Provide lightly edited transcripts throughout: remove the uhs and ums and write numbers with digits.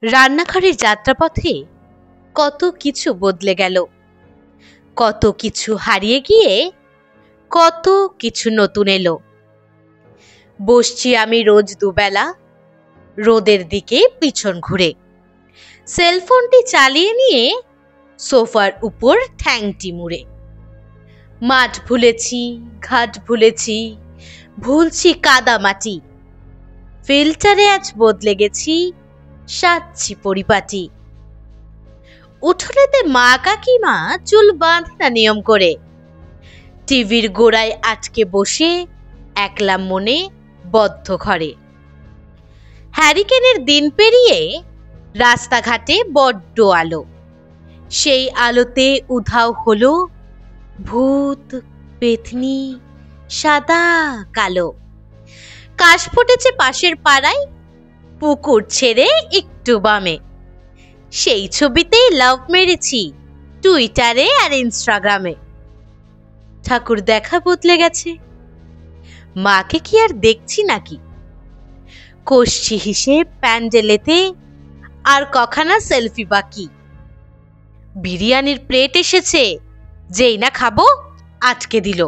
রান্নাঘরের যাত্রাপথে কত কিছু বদলে গেল, কত কিছু হারিয়ে গিয়ে কত কিছু নতুন এলো। বসছি আমি রোজ দুবেলা রোদের দিকে পিছন ঘুরে, সেলফোনটি চালিয়ে নিয়ে সোফার উপর ঠ্যাংটি মুড়ে। মাঠ ভুলেছি, ঘাট ভুলেছি, ভুলছি কাদা মাটি, ফিল্টারে আজ বদলে গেছি, সাজছি পরিপাটি। উঠোনেতে মা কাকিমা চুল বাঁধে না নিয়ম করে, টিভির গোড়ায় আটকে বসে একলা মনে বদ্ধ ঘরে। হ্যারিকেনের দিন পেরিয়ে রাস্তাঘাটে বড্ড আলো, সেই আলোতে উধাও হলো ভূত, পেতনি, সাদা কালো। কাশ ফুটেছে পাশের পাড়ায়, পুকুর ছেড়ে একটু বামে, সেই ছবিতেই লাভ মেরেছি টুইটারে আর ইনস্টাগ্রামে। ঠাকুর দেখা বদলে গেছে, মাকে কি আর দেখছি নাকি? কষছি হিসেব প্যান্ডেলেতে, আর কখানা সেলফি বাকি। বিরিয়ানির প্লেট এসেছে, যেই না খাবো আটকে দিল,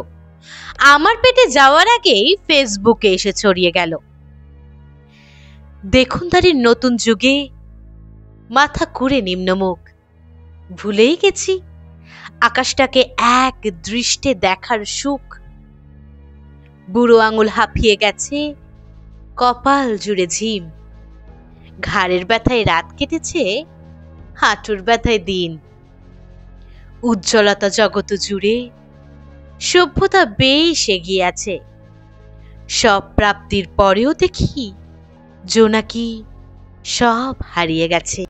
আমার পেটে যাওয়ার আগেই ফেসবুকে এসে ছড়িয়ে গেল। দেখুনদারির নতুন যুগে মাথা কুড়ে নিম্নমুখ, ভুলেই গেছি আকাশটাকে এক দৃষ্টে দেখার সুখ। বুড়ো আঙুল হাঁপিয়ে গেছে, কপাল জুড়ে ঝিম, ঘাড়ের ব্যথায় রাত কেটেছে, হাঁটুর ব্যথায় দিন। উজ্জ্বলতা জগৎ জুড়ে সভ্যতা বেশ এগিয়ে আছে, সব প্রাপ্তির পরেও দেখি জোনাকি সব হারিয়ে গেছে।